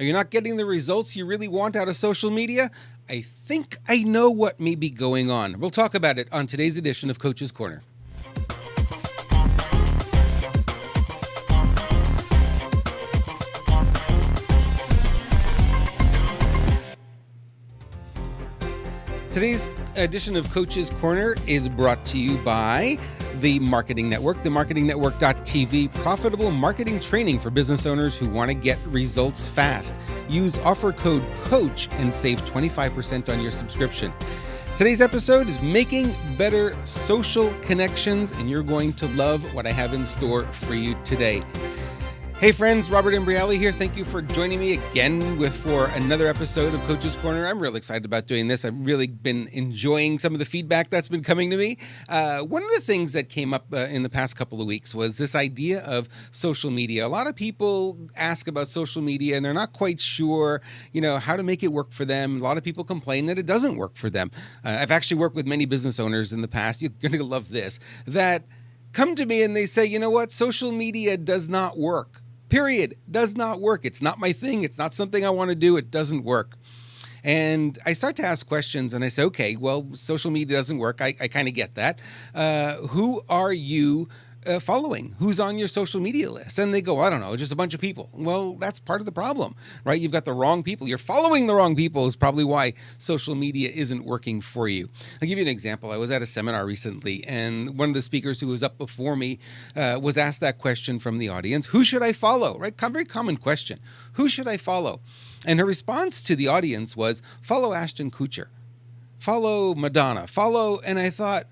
Are you not getting the results you really want out of social media? I think I know what may be going on. We'll talk about it on today's edition of Coach's Corner. Today's edition of Coach's Corner is brought to you by the Marketing Network, themarketingnetwork.tv, profitable marketing training for business owners who want to get results fast. Use offer code COACH and save 25% on your subscription. Today's episode is making better social connections, and you're going to love what I have in store for you today. Hey friends, Robert Imbriali here. Thank you for joining me again for another episode of Coach's Corner. I'm really excited about doing this. I've really been enjoying some of the feedback that's been coming to me. One of the things that came up in the past couple of weeks was this idea of social media. A lot of people ask about social media and they're not quite sure, how to make it work for them. A lot of people complain that it doesn't work for them. I've actually worked with many business owners in the past. You're going to love this, that come to me and they say, you know what, social media does not work. Period. Does not work. It's not my thing. It's not something I want to do. It doesn't work. And I start to ask questions and I say, okay, well, social media doesn't work. I kind of get that. Who are you following? Who's on your social media list? And they go, I don't know, just a bunch of people. Well, that's part of the problem, right? You've got the wrong people. You're following the wrong people is probably why social media isn't working for you. I'll give you an example. I was at a seminar recently, and one of the speakers who was up before me was asked that question from the audience. Who should I follow? Right? Very common question. Who should I follow? And her response to the audience was, follow Ashton Kutcher, follow Madonna, and I thought,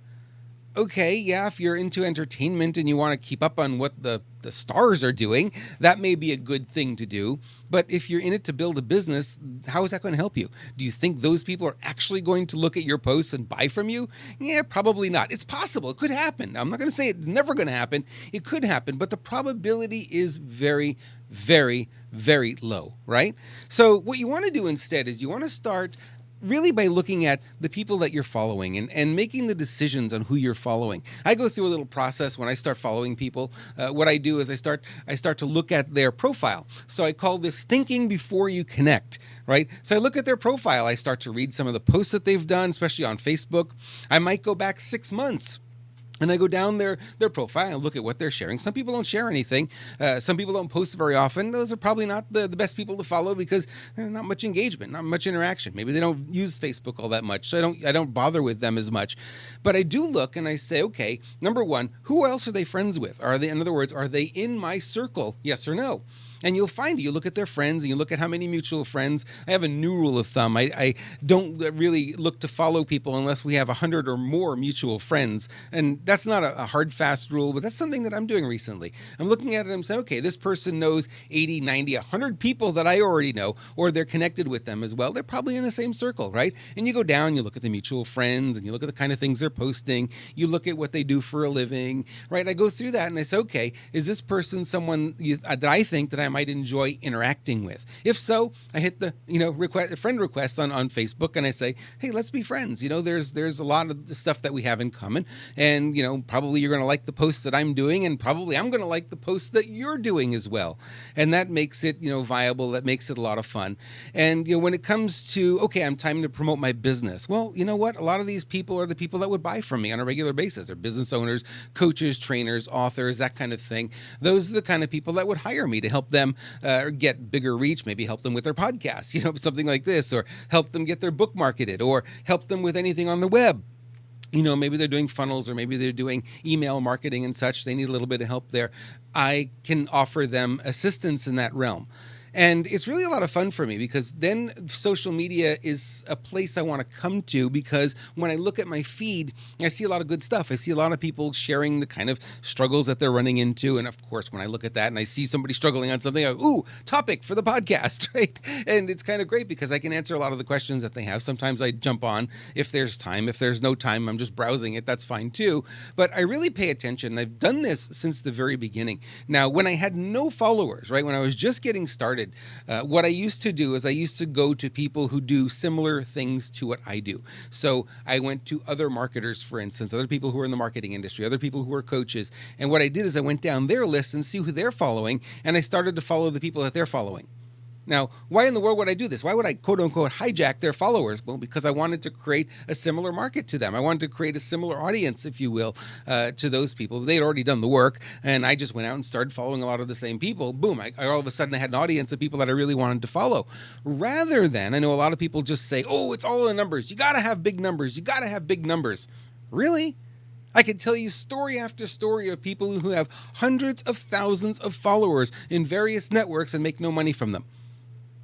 okay, yeah, if you're into entertainment and you want to keep up on what the stars are doing, that may be a good thing to do. But if you're in it to build a business, how is that going to help you? Do you think those people are actually going to look at your posts and buy from you? Yeah, probably not. It's possible. It could happen. I'm not going to say it's never going to happen. It could happen, but the probability is very, very, very low, right? So what you want to do instead is you want to start really by looking at the people that you're following and making the decisions on who you're following. I go through a little process when I start following people. What I do is I start to look at their profile. So I call this thinking before you connect, right? So I look at their profile. I start to read some of the posts that they've done, especially on Facebook. I might go back 6 months. And I go down their profile and look at what they're sharing. Some people don't share anything. Some people don't post very often. Those are probably not the best people to follow because there's not much engagement, not much interaction. Maybe they don't use Facebook all that much, so I don't bother with them as much. But I do look and I say, okay, number one, who else are they friends with? In other words, are they in my circle? Yes or no? And you'll find it. You look at their friends and you look at how many mutual friends. I have a new rule of thumb. I don't really look to follow people unless we have 100 or more mutual friends. And that's not a hard, fast rule, but that's something that I'm doing recently. I'm looking at it and I'm saying, okay, this person knows 80, 90, 100 people that I already know, or they're connected with them as well. They're probably in the same circle, right? And you go down, you look at the mutual friends and you look at the kind of things they're posting. You look at what they do for a living, right? I go through that and I say, okay, is this person someone that I think that I might enjoy interacting with? If so, I hit the friend requests on Facebook and I say, hey, let's be friends. There's a lot of the stuff that we have in common, and probably you're going to like the posts that I'm doing, and probably I'm going to like the posts that you're doing as well. And that makes it viable. That makes it a lot of fun. And when it comes to, okay, I'm time to promote my business, well, you know what, a lot of these people are the people that would buy from me on a regular basis. They're business owners, coaches, trainers, authors, that kind of thing. Those are the kind of people that would hire me to help them get bigger reach, maybe help them with their podcast, something like this, or help them get their book marketed, or help them with anything on the web. Maybe they're doing funnels, or maybe they're doing email marketing and such. They need a little bit of help there. I can offer them assistance in that realm. And it's really a lot of fun for me because then social media is a place I want to come to, because when I look at my feed, I see a lot of good stuff. I see a lot of people sharing the kind of struggles that they're running into. And of course, when I look at that and I see somebody struggling on something, I go, ooh, topic for the podcast, right? And it's kind of great because I can answer a lot of the questions that they have. Sometimes I jump on if there's time. If there's no time, I'm just browsing it. That's fine too. But I really pay attention. I've done this since the very beginning. Now, when I had no followers, right, when I was just getting started, what I used to do is I used to go to people who do similar things to what I do. So I went to other marketers, for instance, other people who are in the marketing industry, other people who are coaches. And what I did is I went down their list and see who they're following, and I started to follow the people that they're following. Now, why in the world would I do this? Why would I quote unquote hijack their followers? Well, because I wanted to create a similar market to them. I wanted to create a similar audience, if you will, to those people. They had already done the work, and I just went out and started following a lot of the same people. Boom, I all of a sudden I had an audience of people that I really wanted to follow. Rather than, I know a lot of people just say, oh, it's all in the numbers. You got to have big numbers. You got to have big numbers. Really? I can tell you story after story of people who have hundreds of thousands of followers in various networks and make no money from them.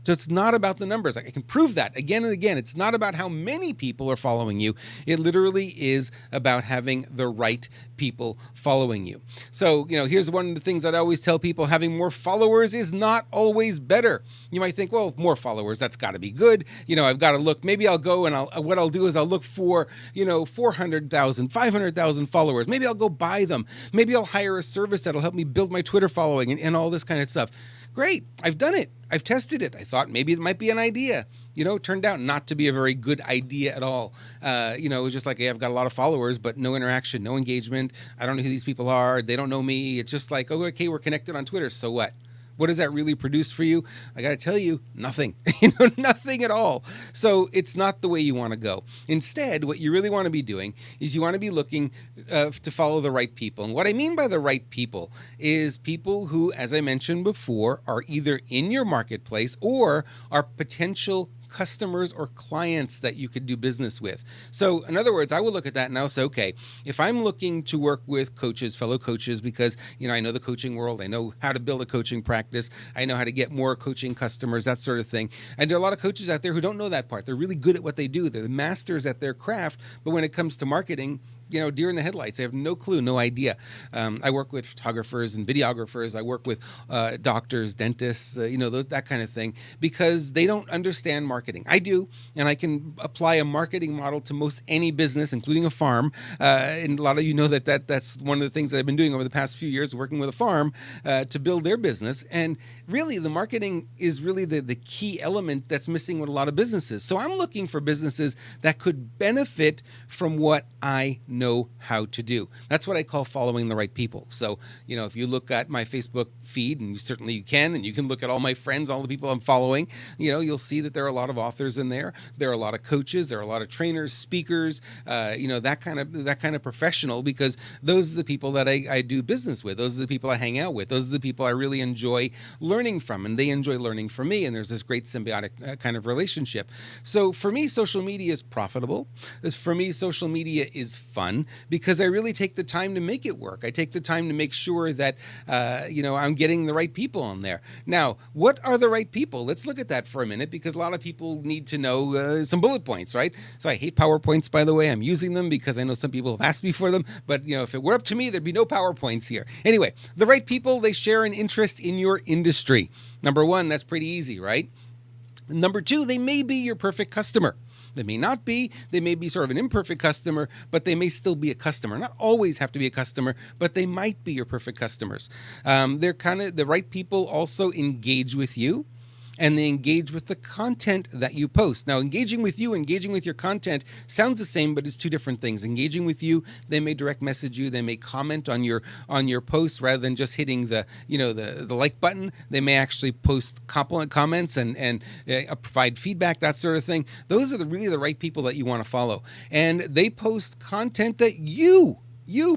So it's not about the numbers. I can prove that again and again. It's not about how many people are following you. It literally is about having the right people following you. So, here's one of the things that I always tell people: having more followers is not always better. You might think, well, more followers, that's got to be good. I've got to look, maybe I'll go and what I'll do is I'll look for, 400,000, 500,000 followers. Maybe I'll go buy them. Maybe I'll hire a service that'll help me build my Twitter following and all this kind of stuff. Great. I've done it. I've tested it. I thought maybe it might be an idea. It turned out not to be a very good idea at all. It was just like, hey, I've got a lot of followers, but no interaction, no engagement. I don't know who these people are. They don't know me. It's just like, oh, okay, we're connected on Twitter. So what? What does that really produce for you? I got to tell you, nothing, nothing at all. So it's not the way you want to go. Instead, what you really want to be doing is you want to be looking to follow the right people. And what I mean by the right people is people who, as I mentioned before, are either in your marketplace or are potential customers or clients that you could do business with. So in other words, I will look at that and I'll say, okay, if I'm looking to work with coaches, fellow coaches, because, I know the coaching world, I know how to build a coaching practice, I know how to get more coaching customers, that sort of thing. And there are a lot of coaches out there who don't know that part. They're really good at what they do. They're the masters at their craft. But when it comes to marketing, deer in the headlights. They have no clue, no idea. I work with photographers and videographers. I work with doctors, dentists, that kind of thing, because they don't understand marketing. I do, and I can apply a marketing model to most any business, including a farm. And a lot of you know that's one of the things that I've been doing over the past few years, working with a farm to build their business. And really, the marketing is really the key element that's missing with a lot of businesses. So I'm looking for businesses that could benefit from what I know how to do. That's what I call following the right people. So, if you look at my Facebook feed, and you can, and you can look at all my friends, all the people I'm following, you'll see that there are a lot of authors in there. There are a lot of coaches. There are a lot of trainers, speakers, that kind of professional, because those are the people that I do business with. Those are the people I hang out with. Those are the people I really enjoy learning from, and they enjoy learning from me. And there's this great symbiotic kind of relationship. So for me, social media is profitable. For me, social media is fun, because I really take the time to make it work. I take the time to make sure that, I'm getting the right people on there. Now, what are the right people? Let's look at that for a minute, because a lot of people need to know some bullet points, right? So I hate PowerPoints, by the way. I'm using them because I know some people have asked me for them, but if it were up to me, there'd be no PowerPoints here. Anyway, the right people, they share an interest in your industry. Number one, that's pretty easy, right? Number two, they may be your perfect customer. They may not be. They may be sort of an imperfect customer, but they may still be a customer. Not always have to be a customer, but they might be your perfect customers. They're kind of the right people. Also engage with you, and they engage with the content that you post. Now, engaging with your content sounds the same, but it's two different things. Engaging with you, they may direct message you, they may comment on your post rather than just hitting the like button. They may actually post comments and provide feedback, that sort of thing. Those are really the right people that you want to follow, and they post content that you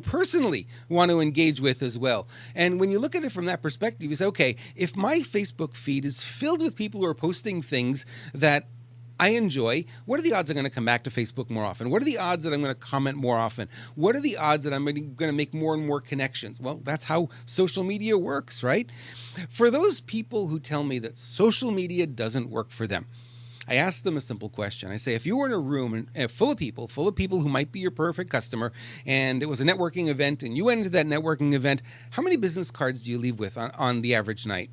personally want to engage with as well. And when you look at it from that perspective, you say, okay, if my Facebook feed is filled with people who are posting things that I enjoy, what are the odds I'm going to come back to Facebook more often? What are the odds that I'm going to comment more often? What are the odds that I'm going to make more and more connections? Well, that's how social media works, right? For those people who tell me that social media doesn't work for them, I ask them a simple question. I say, if you were in a room full of people who might be your perfect customer, and it was a networking event, and you went into that networking event, how many business cards do you leave with on the average night?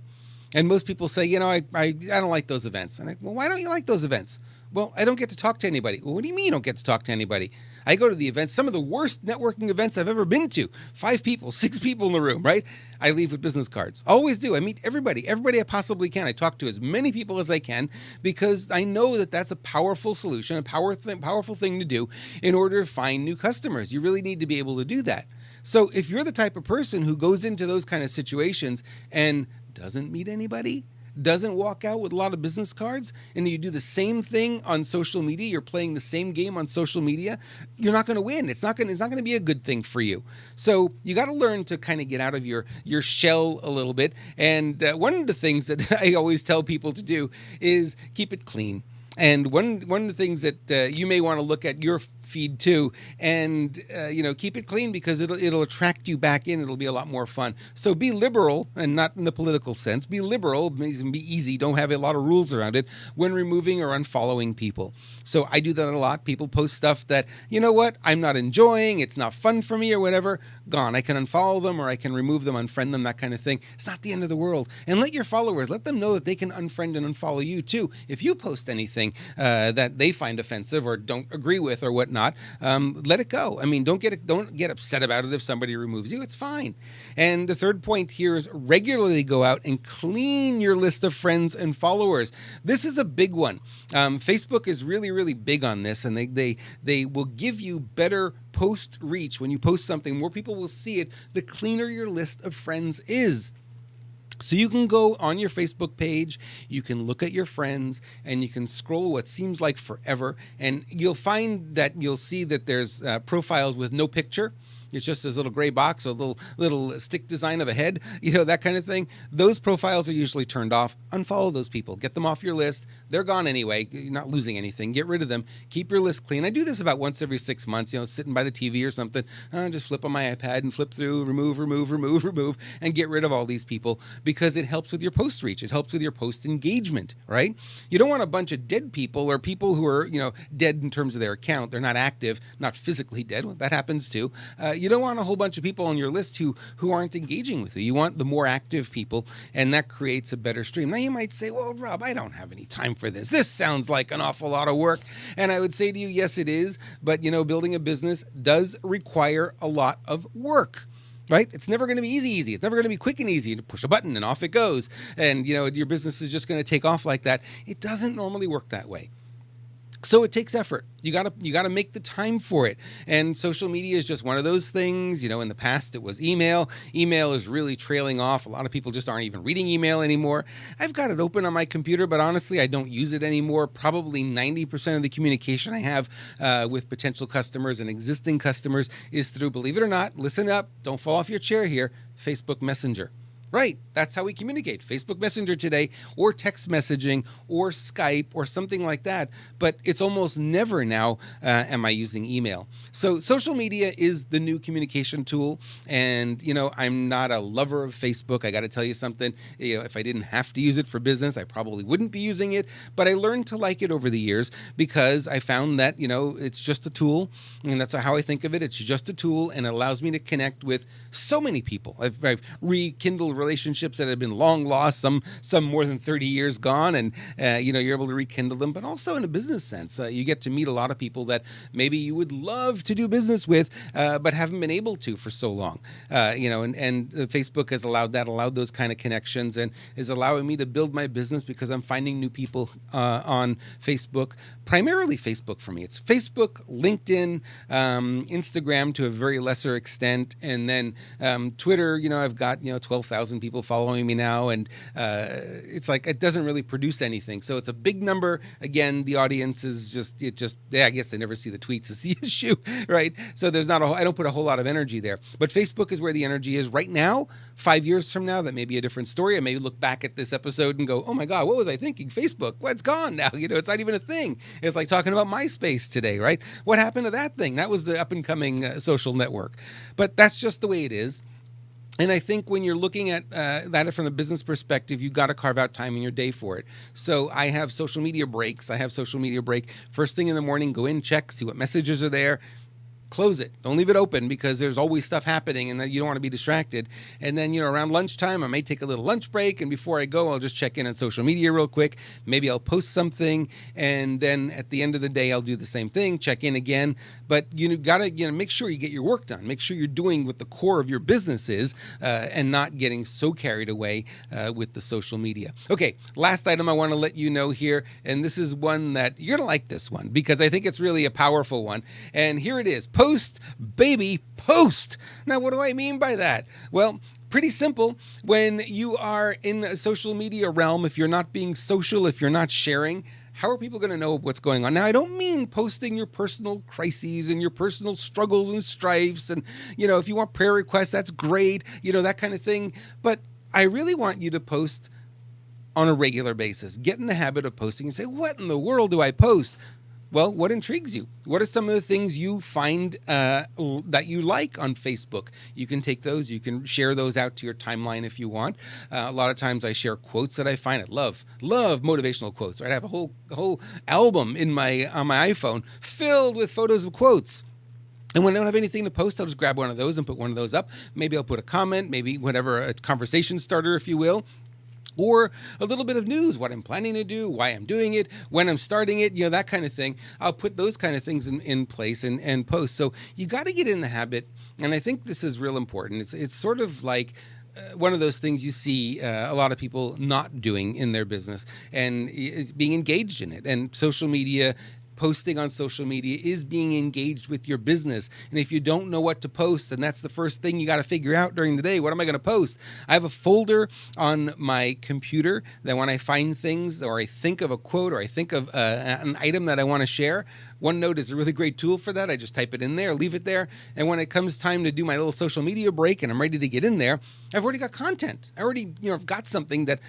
And most people say, I don't like those events. And well, why don't you like those events? Well, I don't get to talk to anybody. Well, what do you mean you don't get to talk to anybody? I go to the events, some of the worst networking events I've ever been to. 5 people, 6 people in the room, right? I leave with business cards. Always do. I meet everybody I possibly can. I talk to as many people as I can, because I know that that's a powerful solution, a powerful thing to do in order to find new customers. You really need to be able to do that. So if you're the type of person who goes into those kind of situations and doesn't meet anybody, doesn't walk out with a lot of business cards, and you do the same thing on social media, you're playing the same game on social media, you're not going to win. It's not going to be a good thing for you. So you got to learn to kind of get out of your shell a little bit. And one of the things that I always tell people to do is keep it clean. And one of the things that you may want to look at your feed too, and keep it clean, because it'll attract you back in. It'll be a lot more fun. So be liberal, and not in the political sense. Be liberal, be easy. Don't have a lot of rules around it when removing or unfollowing people. So I do that a lot. People post stuff that, you know what, I'm not enjoying. It's not fun for me or whatever. Gone. I can unfollow them, or I can remove them, unfriend them, that kind of thing. It's not the end of the world. And let your followers, let them know that they can unfriend and unfollow you too. If you post anything that they find offensive or don't agree with or whatnot, let it go. I mean, don't get upset about it if somebody removes you. It's fine. And the third point here is regularly go out and clean your list of friends and followers. This is a big one. Facebook is really, really big on this, and they will give you better post reach. When you post something, more people will see it, the cleaner your list of friends is. So you can go on your Facebook page, you can look at your friends, and you can scroll what seems like forever, and you'll find that you'll see that there's profiles with no picture. It's just this little gray box, a little stick design of a head, that kind of thing. Those profiles are usually turned off. Unfollow those people. Get them off your list. They're gone anyway. You're not losing anything. Get rid of them. Keep your list clean. I do this about once every 6 months, sitting by the TV or something. Just flip on my iPad and flip through, remove, and get rid of all these people, because it helps with your post reach. It helps with your post engagement, right? You don't want a bunch of dead people, or people who are, dead in terms of their account. They're not active, not physically dead. Well, that happens too. You don't want a whole bunch of people on your list who aren't engaging with you. You want the more active people, and that creates a better stream. Now you might say, well, Rob, I don't have any time for this. This sounds like an awful lot of work. And I would say to you, yes, it is. But, building a business does require a lot of work. Right? It's never going to be easy. It's never going to be quick and easy. You push a button and off it goes. And, your business is just going to take off like that. It doesn't normally work that way. So it takes effort. You gotta make the time for it. And social media is just one of those things. In the past it was email. Email is really trailing off. A lot of people just aren't even reading email anymore. I've got it open on my computer, but honestly, I don't use it anymore. Probably 90% of the communication I have with potential customers and existing customers is through, believe it or not, listen up, don't fall off your chair here, Facebook Messenger. Right. That's how we communicate. Facebook Messenger today, or text messaging, or Skype, or something like that. But it's almost never now am I using email. So social media is the new communication tool. And, I'm not a lover of Facebook. I got to tell you something. If I didn't have to use it for business, I probably wouldn't be using it. But I learned to like it over the years, because I found that, it's just a tool. And that's how I think of it. It's just a tool, and it allows me to connect with so many people. I've rekindled relationships that have been long lost, some more than 30 years gone, and you're able to rekindle them. But also in a business sense, you get to meet a lot of people that maybe you would love to do business with, but haven't been able to for so long. And Facebook has allowed those kind of connections, and is allowing me to build my business, because I'm finding new people on Facebook. Primarily Facebook for me. It's Facebook, LinkedIn, Instagram to a very lesser extent, and then Twitter. I've got 12,000 people following me now, and it's like it doesn't really produce anything. So it's a big number. Again, the audience is I guess they never see the tweets. It's the issue, right? So I don't put a whole lot of energy there. But Facebook is where the energy is right now. 5 years from now, that may be a different story. I may look back at this episode and go, oh my God, what was I thinking? Facebook, well, it's gone now. It's not even a thing. It's like talking about MySpace today, right? What happened to that thing? That was the up and coming social network. But that's just the way it is. And I think when you're looking at that from a business perspective, you've got to carve out time in your day for it. So I have social media breaks. First thing in the morning, go in, check, see what messages are there. Close it. Don't leave it open, because there's always stuff happening, and you don't want to be distracted. And then, around lunchtime, I may take a little lunch break. And before I go, I'll just check in on social media real quick. Maybe I'll post something. And then at the end of the day, I'll do the same thing, check in again. But you got to, make sure you get your work done. Make sure you're doing what the core of your business is, and not getting so carried away with the social media. Okay. Last item I want to let you know here. And this is one that you're going to like this one, because I think it's really a powerful one. And here it is. Post, baby, post. Now, what do I mean by that? Well, pretty simple. When you are in a social media realm, if you're not being social, if you're not sharing, how are people going to know what's going on? Now, I don't mean posting your personal crises and your personal struggles and strifes. And, if you want prayer requests, that's great, that kind of thing. But I really want you to post on a regular basis. Get in the habit of posting and say, what in the world do I post? Well, what intrigues you? What are some of the things you find that you like on Facebook? You can take those, you can share those out to your timeline if you want. A lot of times I share quotes that I find. I love motivational quotes. Right? I have a whole album on my iPhone filled with photos of quotes. And when I don't have anything to post, I'll just grab one of those and put one of those up. Maybe I'll put a comment, maybe whatever, a conversation starter, if you will. Or a little bit of news, what I'm planning to do, why I'm doing it, when I'm starting it, that kind of thing. I'll put those kind of things in place and post. So you got to get in the habit. And I think this is real important. It's sort of like one of those things you see a lot of people not doing in their business and being engaged in it. And social media, posting on social media is being engaged with your business. And if you don't know what to post, then that's the first thing you got to figure out during the day. What am I going to post? I have a folder on my computer that when I find things or I think of a quote or I think of an item that I want to share, OneNote is a really great tool for that. I just type it in there, leave it there. And when it comes time to do my little social media break and I'm ready to get in there, I've already got content. I already, got something that,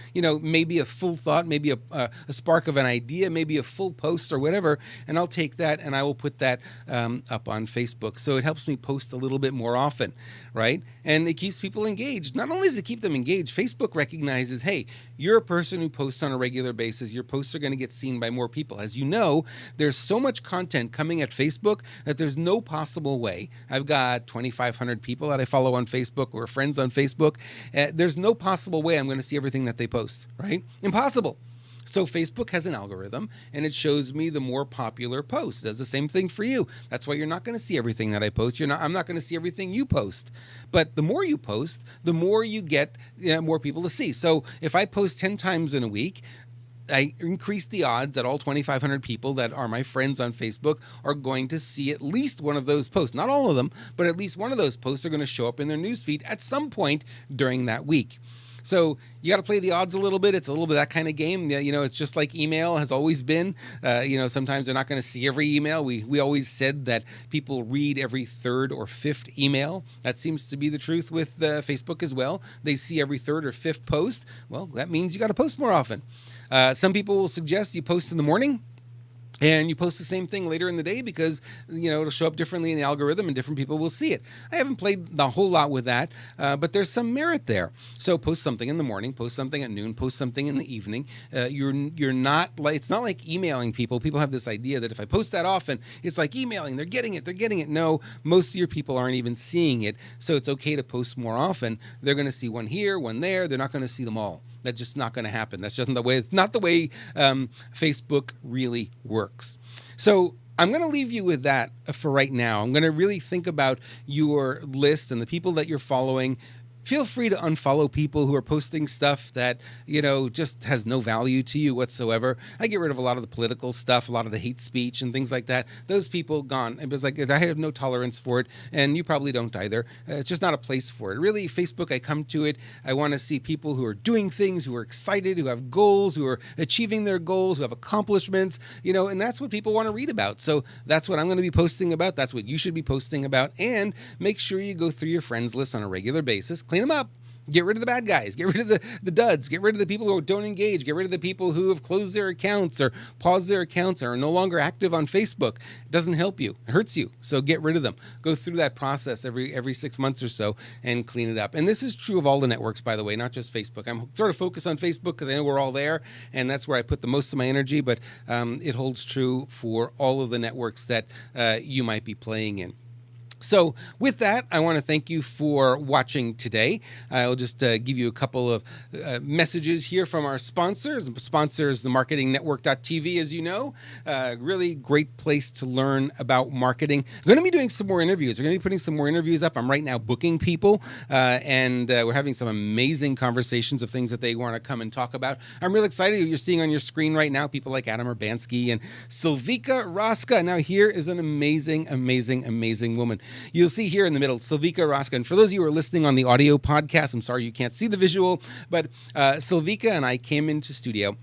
maybe a full thought, maybe a spark of an idea, maybe a full post or whatever. And I'll take that and I will put that up on Facebook. So it helps me post a little bit more often, right? And it keeps people engaged. Not only does it keep them engaged, Facebook recognizes, hey, you're a person who posts on a regular basis. Your posts are going to get seen by more people. As you know, there's so much content coming at Facebook that there's no possible way. I've got 2,500 people that I follow on Facebook or friends on Facebook. There's no possible way I'm going to see everything that they post, right? Impossible. So Facebook has an algorithm and it shows me the more popular posts. It does the same thing for you. That's why you're not going to see everything that I post. I'm not going to see everything you post. But the more you post, the more you get more people to see. So if I post 10 times in a week, I increase the odds that all 2,500 people that are my friends on Facebook are going to see at least one of those posts. Not all of them, but at least one of those posts are going to show up in their newsfeed at some point during that week. So you got to play the odds a little bit. It's a little bit that kind of game. It's just like email has always been. Sometimes they're not going to see every email. We always said that people read every third or fifth email. That seems to be the truth with Facebook as well. They see every third or fifth post. Well, that means you got to post more often. Some people will suggest you post in the morning. And you post the same thing later in the day because, it'll show up differently in the algorithm and different people will see it. I haven't played the whole lot with that, but there's some merit there. So post something in the morning, post something at noon, post something in the evening. You're not like, it's not like emailing people. People have this idea that if I post that often, it's like emailing. They're getting it. No, most of your people aren't even seeing it. So it's okay to post more often. They're going to see one here, one there. They're not going to see them all. That's just not going to happen. That's just not the way Facebook really works. So I'm going to leave you with that for right now. I'm going to really think about your list and the people that you're following. Feel free to unfollow people who are posting stuff that, just has no value to you whatsoever. I get rid of a lot of the political stuff, a lot of the hate speech and things like that. Those people gone. It was like, I have no tolerance for it, and you probably don't either. It's just not a place for it. Really, Facebook, I come to it. I want to see people who are doing things, who are excited, who have goals, who are achieving their goals, who have accomplishments, and that's what people want to read about. So that's what I'm going to be posting about. That's what you should be posting about. And make sure you go through your friends list on a regular basis. Clean them up. Get rid of the bad guys. Get rid of the duds. Get rid of the people who don't engage. Get rid of the people who have closed their accounts or paused their accounts or are no longer active on Facebook. It doesn't help you. It hurts you. So get rid of them. Go through that process every 6 months or so and clean it up. And this is true of all the networks, by the way, not just Facebook. I'm sort of focused on Facebook because I know we're all there, and that's where I put the most of my energy, but it holds true for all of the networks that you might be playing in. So with that, I want to thank you for watching today. I'll just give you a couple of messages here from our sponsors. Sponsors, the marketingnetwork.tv, as you know. Really great place to learn about marketing. I'm going to be doing some more interviews. We're going to be putting some more interviews up. I'm right now booking people, and we're having some amazing conversations of things that they want to come and talk about. I'm really excited. You're seeing on your screen right now people like Adam Urbanski and Silvika Raska. Now here is an amazing, amazing, amazing woman. You'll see here in the middle, Silvika Raska. And for those of you who are listening on the audio podcast, I'm sorry you can't see the visual, but Silvika and I came into studio.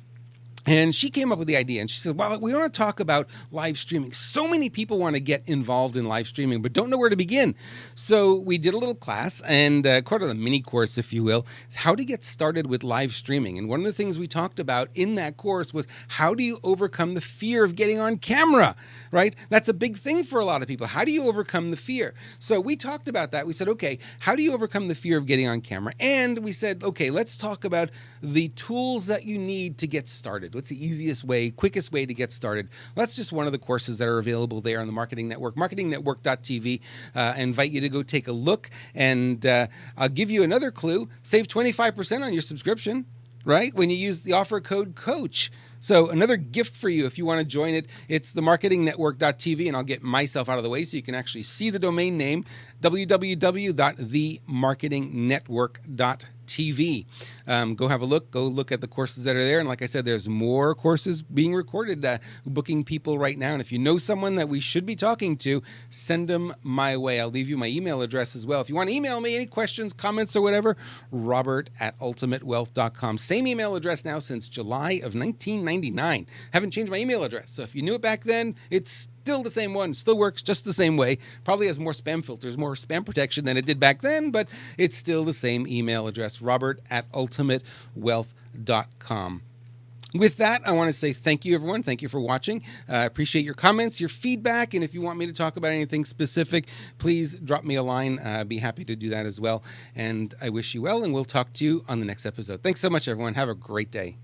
And she came up with the idea, and she said, well, we want to talk about live streaming. So many people want to get involved in live streaming, but don't know where to begin. So we did a little class, and quite a mini course, if you will, how to get started with live streaming. And one of the things we talked about in that course was, how do you overcome the fear of getting on camera, right? That's a big thing for a lot of people. How do you overcome the fear? So we talked about that. We said, okay, how do you overcome the fear of getting on camera? And we said, okay, let's talk about the tools that you need to get started. What's the easiest way, quickest way to get started? Well, that's just one of the courses that are available there on the Marketing Network, marketingnetwork.tv. I invite you to go take a look, and I'll give you another clue. Save 25% on your subscription, right? When you use the offer code COACH. So another gift for you if you want to join it. It's the marketingnetwork.tv, and I'll get myself out of the way so you can actually see the domain name, www.themarketingnetwork.tv. Go have a look. Go look at the courses that are there. And like I said, there's more courses being recorded, booking people right now. And if you know someone that we should be talking to, send them my way. I'll leave you my email address as well. If you want to email me any questions, comments, or whatever, robert@ultimatewealth.com. Same email address now since July of 1999. Haven't changed my email address. So if you knew it back then, it's still the same one, still works just the same way. Probably has more spam filters, more spam protection than it did back then, but it's still the same email address, robert@ultimatewealth.com. With that, I want to say thank you, everyone. Thank you for watching. I appreciate your comments, your feedback, and if you want me to talk about anything specific, please drop me a line. I'd be happy to do that as well. And I wish you well, and we'll talk to you on the next episode. Thanks so much, everyone. Have a great day.